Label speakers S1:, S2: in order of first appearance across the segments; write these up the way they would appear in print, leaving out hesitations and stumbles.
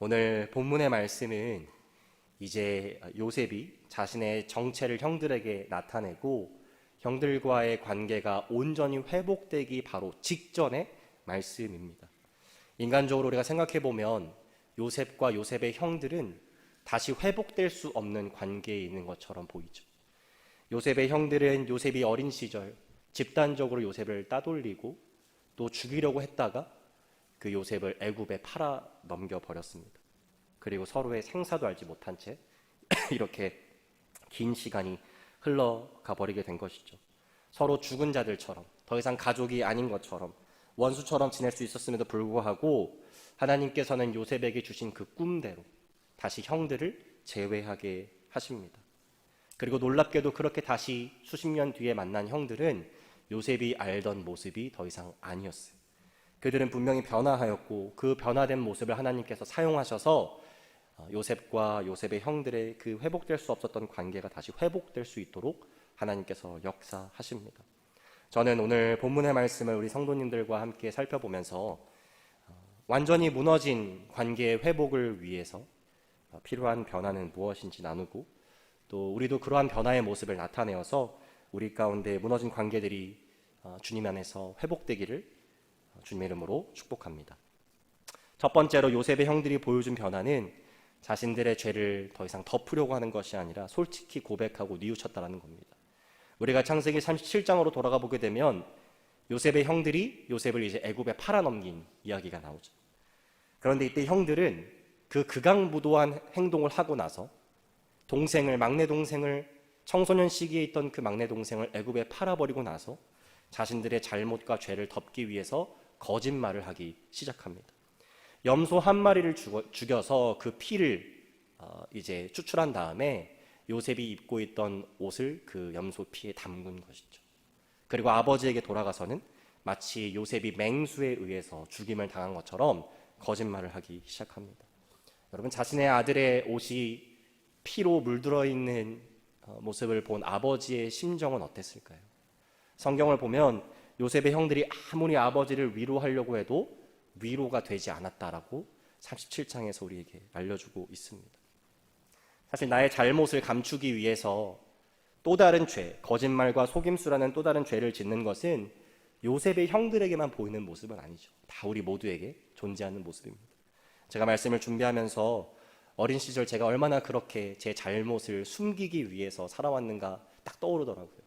S1: 오늘 본문의 말씀은 이제 요셉이 자신의 정체를 형들에게 나타내고 형들과의 관계가 온전히 회복되기 바로 직전의 말씀입니다. 인간적으로 우리가 생각해 보면 요셉과 요셉의 형들은 다시 회복될 수 없는 관계에 있는 것처럼 보이죠. 요셉의 형들은 요셉이 어린 시절 집단적으로 요셉을 따돌리고 또 죽이려고 했다가 그 요셉을 애굽에 팔아 넘겨 버렸습니다. 그리고 서로의 생사도 알지 못한 채 이렇게 긴 시간이 흘러가 버리게 된 것이죠. 서로 죽은 자들처럼, 더 이상 가족이 아닌 것처럼, 원수처럼 지낼 수 있었음에도 불구하고 하나님께서는 요셉에게 주신 그 꿈대로 다시 형들을 재회하게 하십니다. 그리고 놀랍게도 그렇게 다시 수십 년 뒤에 만난 형들은 요셉이 알던 모습이 더 이상 아니었어요. 그들은 분명히 변화하였고 그 변화된 모습을 하나님께서 사용하셔서 요셉과 요셉의 형들의 그 회복될 수 없었던 관계가 다시 회복될 수 있도록 하나님께서 역사하십니다. 저는 오늘 본문의 말씀을 우리 성도님들과 함께 살펴보면서 완전히 무너진 관계의 회복을 위해서 필요한 변화는 무엇인지 나누고 또 우리도 그러한 변화의 모습을 나타내어서 우리 가운데 무너진 관계들이 주님 안에서 회복되기를 주님의 이름으로 축복합니다. 첫 번째로 요셉의 형들이 보여준 변화는 자신들의 죄를 더 이상 덮으려고 하는 것이 아니라 솔직히 고백하고 뉘우쳤다는 겁니다. 우리가 창세기 37장으로 돌아가 보게 되면 요셉의 형들이 요셉을 이제 애굽에 팔아넘긴 이야기가 나오죠. 그런데 이때 형들은 그 극악무도한 행동을 하고 나서 막내 동생을 청소년 시기에 있던 그 막내 동생을 애굽에 팔아버리고 나서 자신들의 잘못과 죄를 덮기 위해서 거짓말을 하기 시작합니다. 염소 한 마리를 죽여서 그 피를 이제 추출한 다음에 요셉이 입고 있던 옷을 그 염소 피에 담근 것이죠. 그리고 아버지에게 돌아가서는 마치 요셉이 맹수에 의해서 죽임을 당한 것처럼 거짓말을 하기 시작합니다. 여러분, 자신의 아들의 옷이 피로 물들어 있는 모습을 본 아버지의 심정은 어땠을까요? 성경을 보면 요셉의 형들이 아무리 아버지를 위로하려고 해도 위로가 되지 않았다라고 37장에서 우리에게 알려주고 있습니다. 사실 나의 잘못을 감추기 위해서 또 다른 죄, 거짓말과 속임수라는 또 다른 죄를 짓는 것은 요셉의 형들에게만 보이는 모습은 아니죠. 다 우리 모두에게 존재하는 모습입니다. 제가 말씀을 준비하면서 어린 시절 제가 얼마나 그렇게 제 잘못을 숨기기 위해서 살아왔는가 딱 떠오르더라고요.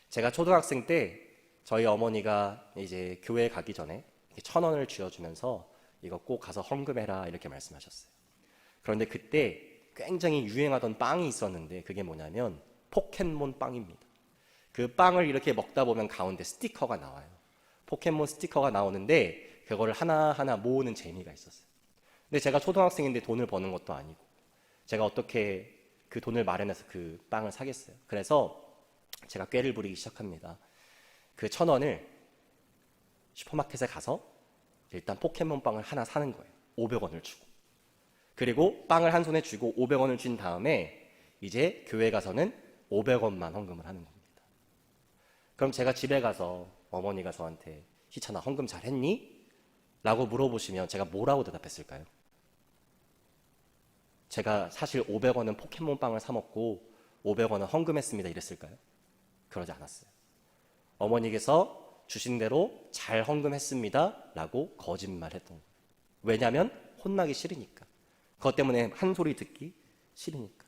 S1: 제가 초등학생 때 저희 어머니가 이제 교회 가기 전에 1,000원을 쥐어주면서 이거 꼭 가서 헌금해라 이렇게 말씀하셨어요. 그런데 그때 굉장히 유행하던 빵이 있었는데 그게 뭐냐면 포켓몬 빵입니다. 그 빵을 이렇게 먹다 보면 가운데 스티커가 나와요. 포켓몬 스티커가 나오는데 그거를 하나하나 모으는 재미가 있었어요. 근데 제가 초등학생인데 돈을 버는 것도 아니고 제가 어떻게 그 돈을 마련해서 그 빵을 사겠어요. 그래서 제가 꾀를 부리기 시작합니다. 그 1,000원을 슈퍼마켓에 가서 일단 포켓몬 빵을 하나 사는 거예요. 500원을 주고. 그리고 빵을 한 손에 쥐고 500원을 준 다음에 이제 교회 가서는 500원만 헌금을 하는 겁니다. 그럼 제가 집에 가서 어머니가 저한테 희찬아 헌금 잘했니? 라고 물어보시면 제가 뭐라고 대답했을까요? 제가 사실 500원은 포켓몬 빵을 사 먹고 500원은 헌금했습니다 이랬을까요? 그러지 않았어요. 어머니께서 주신 대로 잘 헌금했습니다 라고 거짓말했던 거예요. 왜냐하면 혼나기 싫으니까. 그것 때문에 한 소리 듣기 싫으니까.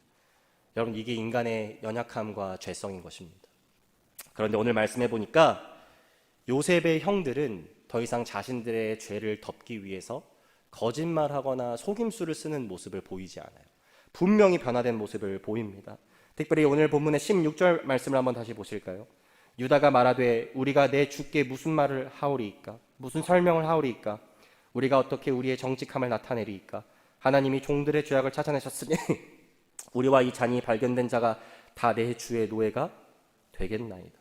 S1: 여러분, 이게 인간의 연약함과 죄성인 것입니다. 그런데 오늘 말씀해 보니까 요셉의 형들은 더 이상 자신들의 죄를 덮기 위해서 거짓말하거나 속임수를 쓰는 모습을 보이지 않아요. 분명히 변화된 모습을 보입니다. 특별히 오늘 본문의 16절 말씀을 한번 다시 보실까요? 유다가 말하되 우리가 내 주께 무슨 말을 하오리이까? 무슨 설명을 하오리이까? 우리가 어떻게 우리의 정직함을 나타내리이까? 하나님이 종들의 죄악을 찾아내셨으니 우리와 이 잔이 발견된 자가 다 내 주의 노예가 되겠나이다.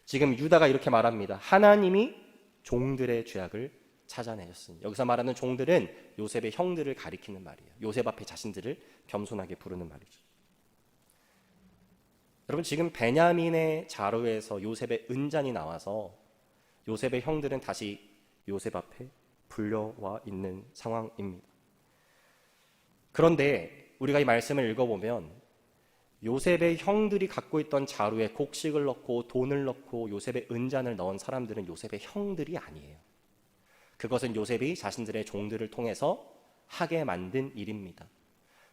S1: 지금 유다가 이렇게 말합니다. 하나님이 종들의 죄악을 찾아내셨으니. 여기서 말하는 종들은 요셉의 형들을 가리키는 말이에요. 요셉 앞에 자신들을 겸손하게 부르는 말이죠. 여러분, 지금 베냐민의 자루에서 요셉의 은잔이 나와서 요셉의 형들은 다시 요셉 앞에 불려와 있는 상황입니다. 그런데 우리가 이 말씀을 읽어보면 요셉의 형들이 갖고 있던 자루에 곡식을 넣고 돈을 넣고 요셉의 은잔을 넣은 사람들은 요셉의 형들이 아니에요. 그것은 요셉이 자신들의 종들을 통해서 하게 만든 일입니다.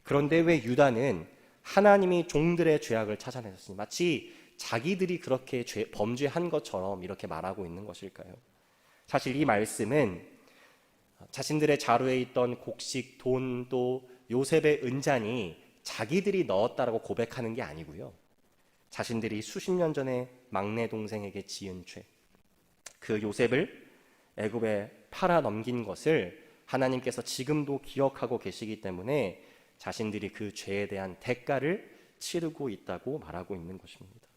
S1: 그런데 왜 유다는 하나님이 종들의 죄악을 찾아내셨으니 마치 자기들이 그렇게 범죄한 것처럼 이렇게 말하고 있는 것일까요? 사실 이 말씀은 자신들의 자루에 있던 곡식, 돈, 또 요셉의 은잔이 자기들이 넣었다라고 고백하는 게 아니고요. 자신들이 수십 년 전에 막내 동생에게 지은 죄, 그 요셉을 애굽에 팔아 넘긴 것을 하나님께서 지금도 기억하고 계시기 때문에 자신들이 그 죄에 대한 대가를 치르고 있다고 말하고 있는 것입니다.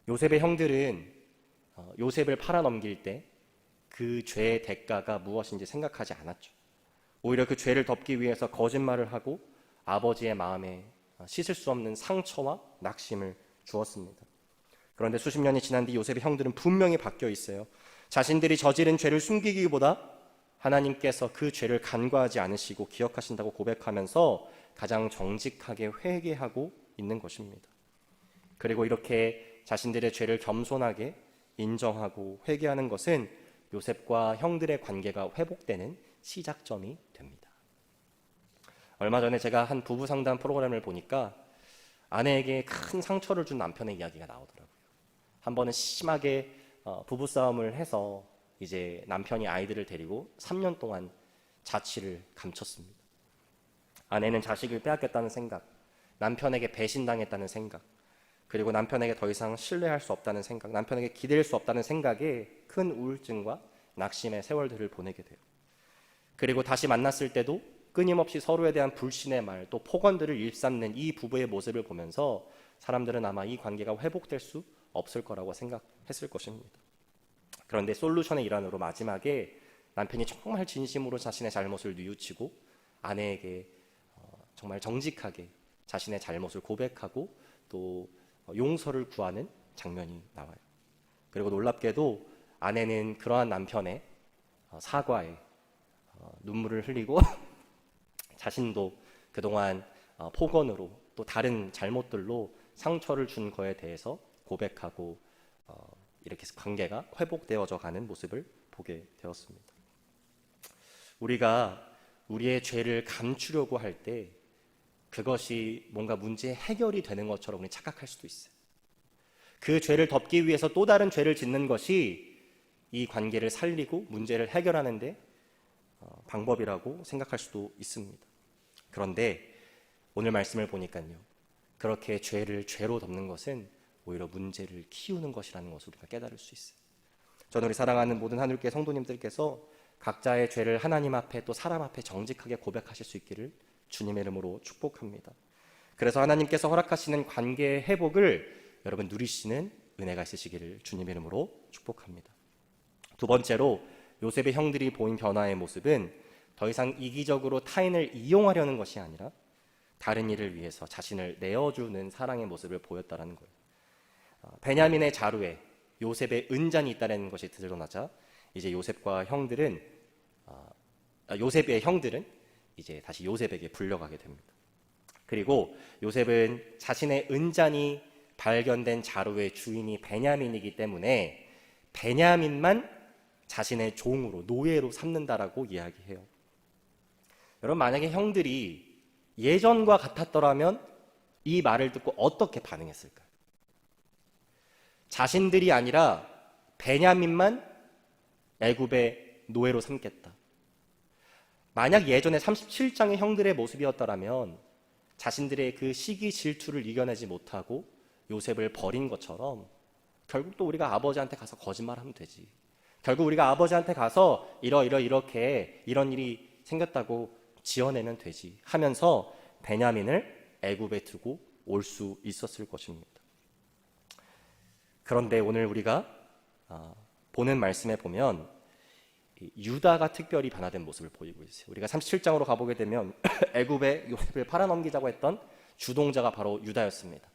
S1: 요셉의 형들은 요셉을 팔아 넘길 때 그 죄의 대가가 무엇인지 생각하지 않았죠. 오히려 그 죄를 덮기 위해서 거짓말을 하고 아버지의 마음에 씻을 수 없는 상처와 낙심을 주었습니다. 그런데 수십 년이 지난 뒤 요셉의 형들은 분명히 바뀌어 있어요. 자신들이 저지른 죄를 숨기기보다 하나님께서 그 죄를 간과하지 않으시고 기억하신다고 고백하면서 가장 정직하게 회개하고 있는 것입니다. 그리고 이렇게 자신들의 죄를 겸손하게 인정하고 회개하는 것은 요셉과 형들의 관계가 회복되는 시작점이 됩니다. 얼마 전에 제가 한 부부 상담 프로그램을 보니까 아내에게 큰 상처를 준 남편의 이야기가 나오더라고요. 한 번은 심하게 부부싸움을 해서 이제 남편이 아이들을 데리고 3년 동안 자취를 감췄습니다. 아내는 자식을 빼앗겼다는 생각, 남편에게 배신당했다는 생각, 그리고 남편에게 더 이상 신뢰할 수 없다는 생각, 남편에게 기댈 수 없다는 생각에 큰 우울증과 낙심의 세월들을 보내게 돼요. 그리고 다시 만났을 때도 끊임없이 서로에 대한 불신의 말, 또 폭언들을 일삼는 이 부부의 모습을 보면서 사람들은 아마 이 관계가 회복될 수 없을 거라고 생각했을 것입니다. 그런데 솔루션의 일환으로 마지막에 남편이 정말 진심으로 자신의 잘못을 뉘우치고 아내에게 정말 정직하게 자신의 잘못을 고백하고 또 용서를 구하는 장면이 나와요. 그리고 놀랍게도 아내는 그러한 남편의 사과에 눈물을 흘리고 자신도 그동안 폭언으로 또 다른 잘못들로 상처를 준 거에 대해서 고백하고 이렇게 관계가 회복되어져 가는 모습을 보게 되었습니다. 우리가 우리의 죄를 감추려고 할 때 그것이 뭔가 문제의 해결이 되는 것처럼 우리 착각할 수도 있어요. 그 죄를 덮기 위해서 또 다른 죄를 짓는 것이 이 관계를 살리고 문제를 해결하는 데 방법이라고 생각할 수도 있습니다. 그런데 오늘 말씀을 보니까요, 그렇게 죄를 죄로 덮는 것은 오히려 문제를 키우는 것이라는 것을 우리가 깨달을 수 있어요. 저는 우리 사랑하는 모든 하늘교회 성도님들께서 각자의 죄를 하나님 앞에 또 사람 앞에 정직하게 고백하실 수 있기를 주님의 이름으로 축복합니다. 그래서 하나님께서 허락하시는 관계의 회복을 여러분 누리시는 은혜가 있으시기를 주님의 이름으로 축복합니다. 두 번째로 요셉의 형들이 보인 변화의 모습은 더 이상 이기적으로 타인을 이용하려는 것이 아니라 다른 일을 위해서 자신을 내어주는 사랑의 모습을 보였다는 거예요. 베냐민의 자루에 요셉의 은잔이 있다는 것이 드러나자 이제 요셉의 형들은 이제 다시 요셉에게 불려가게 됩니다. 그리고 요셉은 자신의 은잔이 발견된 자루의 주인이 베냐민이기 때문에 베냐민만 자신의 종으로 노예로 삼는다라고 이야기해요. 여러분, 만약에 형들이 예전과 같았더라면 이 말을 듣고 어떻게 반응했을까요? 자신들이 아니라 베냐민만 애굽의 노예로 삼겠다. 만약 예전에 37장의 형들의 모습이었더라면 자신들의 그 시기 질투를 이겨내지 못하고 요셉을 버린 것처럼 결국 또 우리가 아버지한테 가서 거짓말하면 되지. 결국 우리가 아버지한테 가서 이렇게 이런 일이 생겼다고 지어내면 되지 하면서 베냐민을 애굽에 두고 올 수 있었을 것입니다. 그런데 오늘 우리가 보는 말씀에 보면 유다가 특별히 변화된 모습을 보이고 있어요. 우리가 37장으로 가보게 되면 애굽에 요셉을 팔아넘기자고 했던 주동자가 바로 유다였습니다.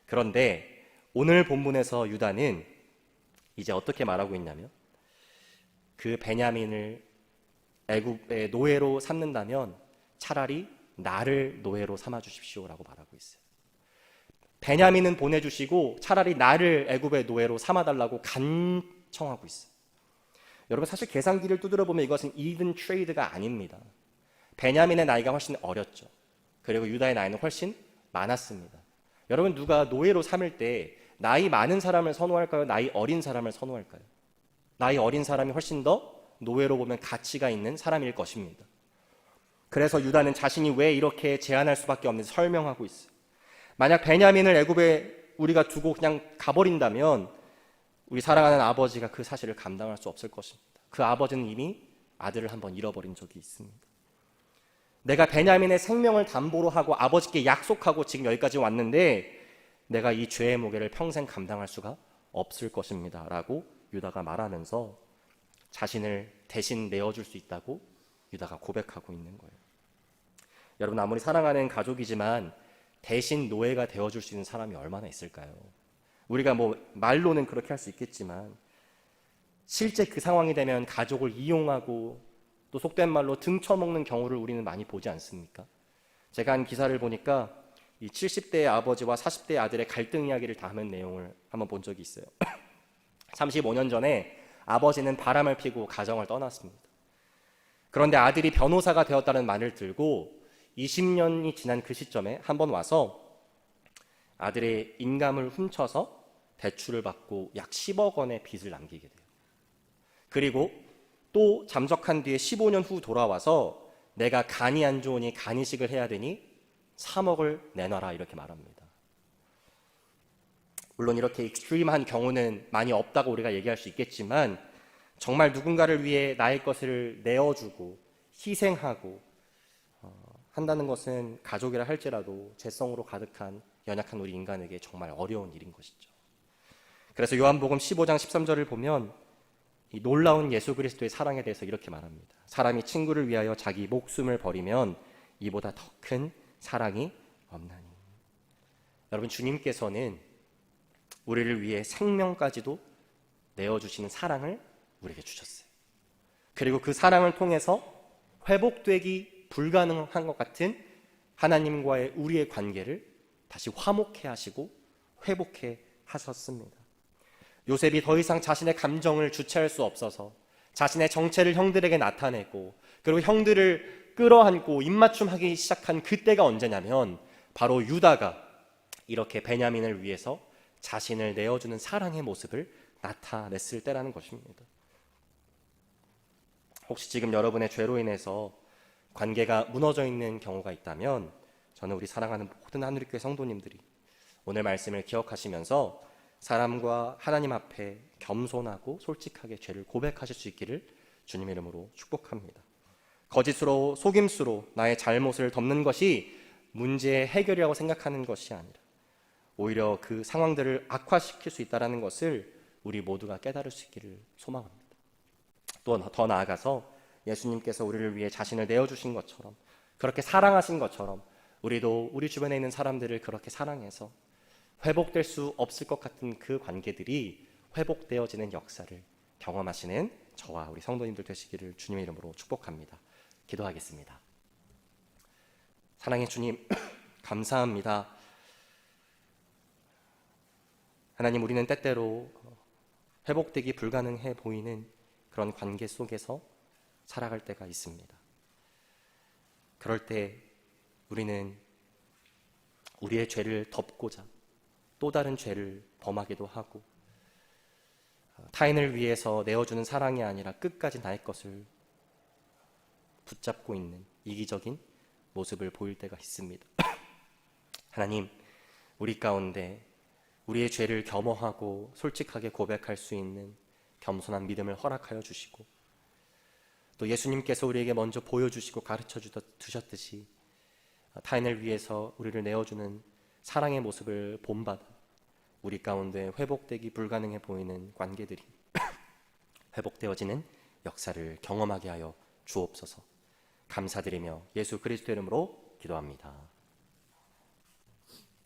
S1: 그런데 오늘 본문에서 유다는 이제 어떻게 말하고 있냐면 그 베냐민을 애굽의 노예로 삼는다면 차라리 나를 노예로 삼아 주십시오라고 말하고 있어요. 베냐민은 보내주시고 차라리 나를 애굽의 노예로 삼아달라고 간청하고 있어요. 여러분, 사실 계산기를 두드려 보면 이것은 even trade가 아닙니다. 베냐민의 나이가 훨씬 어렸죠. 그리고 유다의 나이는 훨씬 많았습니다. 여러분, 누가 노예로 삼을 때 나이 많은 사람을 선호할까요? 나이 어린 사람을 선호할까요? 나이 어린 사람이 훨씬 더 노예로 보면 가치가 있는 사람일 것입니다. 그래서 유다는 자신이 왜 이렇게 제한할 수밖에 없는지 설명하고 있어요. 만약 베냐민을 애굽에 우리가 두고 그냥 가버린다면 우리 사랑하는 아버지가 그 사실을 감당할 수 없을 것입니다. 그 아버지는 이미 아들을 한번 잃어버린 적이 있습니다. 내가 베냐민의 생명을 담보로 하고 아버지께 약속하고 지금 여기까지 왔는데 내가 이 죄의 무게를 평생 감당할 수가 없을 것입니다 라고 유다가 말하면서 자신을 대신 내어줄 수 있다고 유다가 고백하고 있는 거예요. 여러분, 아무리 사랑하는 가족이지만 대신 노예가 되어줄 수 있는 사람이 얼마나 있을까요? 우리가 말로는 그렇게 할 수 있겠지만 실제 그 상황이 되면 가족을 이용하고 또 속된 말로 등쳐먹는 경우를 우리는 많이 보지 않습니까? 제가 한 기사를 보니까 이 70대의 아버지와 40대의 아들의 갈등 이야기를 담은 내용을 한번 본 적이 있어요. 35년 전에 아버지는 바람을 피고 가정을 떠났습니다. 그런데 아들이 변호사가 되었다는 말을 들고 20년이 지난 그 시점에 한번 와서 아들의 인감을 훔쳐서 대출을 받고 약 10억 원의 빚을 남기게 돼요. 그리고 또 잠적한 뒤에 15년 후 돌아와서 내가 간이 안 좋으니 간이식을 해야 되니 3억을 내놔라 이렇게 말합니다. 물론 이렇게 익스트림한 경우는 많이 없다고 우리가 얘기할 수 있겠지만 정말 누군가를 위해 나의 것을 내어주고 희생하고 한다는 것은 가족이라 할지라도 죄성으로 가득한 연약한 우리 인간에게 정말 어려운 일인 것이죠. 그래서 요한복음 15장 13절을 보면 이 놀라운 예수 그리스도의 사랑에 대해서 이렇게 말합니다. 사람이 친구를 위하여 자기 목숨을 버리면 이보다 더 큰 사랑이 없나니. 여러분, 주님께서는 우리를 위해 생명까지도 내어주시는 사랑을 우리에게 주셨어요. 그리고 그 사랑을 통해서 회복되기 불가능한 것 같은 하나님과의 우리의 관계를 다시 화목해 하시고 회복해 하셨습니다. 요셉이 더 이상 자신의 감정을 주체할 수 없어서 자신의 정체를 형들에게 나타내고 그리고 형들을 끌어안고 입맞춤하기 시작한 그때가 언제냐면 바로 유다가 이렇게 베냐민을 위해서 자신을 내어주는 사랑의 모습을 나타냈을 때라는 것입니다. 혹시 지금 여러분의 죄로 인해서 관계가 무너져 있는 경우가 있다면 저는 우리 사랑하는 모든 하늘교회 성도님들이 오늘 말씀을 기억하시면서 사람과 하나님 앞에 겸손하고 솔직하게 죄를 고백하실 수 있기를 주님의 이름으로 축복합니다. 거짓으로 속임수로 나의 잘못을 덮는 것이 문제의 해결이라고 생각하는 것이 아니라 오히려 그 상황들을 악화시킬 수 있다는 것을 우리 모두가 깨달을 수 있기를 소망합니다. 또 더 나아가서 예수님께서 우리를 위해 자신을 내어주신 것처럼 그렇게 사랑하신 것처럼 우리도 우리 주변에 있는 사람들을 그렇게 사랑해서 회복될 수 없을 것 같은 그 관계들이 회복되어지는 역사를 경험하시는 저와 우리 성도님들 되시기를 주님의 이름으로 축복합니다. 기도하겠습니다. 사랑의 주님, 감사합니다. 하나님, 우리는 때때로 회복되기 불가능해 보이는 그런 관계 속에서 살아갈 때가 있습니다. 그럴 때 우리는 우리의 죄를 덮고자 또 다른 죄를 범하기도 하고 타인을 위해서 내어주는 사랑이 아니라 끝까지 나의 것을 붙잡고 있는 이기적인 모습을 보일 때가 있습니다. 하나님, 우리 가운데 우리의 죄를 겸허하고 솔직하게 고백할 수 있는 겸손한 믿음을 허락하여 주시고 또 예수님께서 우리에게 먼저 보여주시고 가르쳐 주셨듯이 타인을 위해서 우리를 내어주는 사랑의 모습을 본받아 우리 가운데 회복되기 불가능해 보이는 관계들이 회복되어지는 역사를 경험하게 하여 주옵소서. 감사드리며 예수 그리스도 이름으로 기도합니다.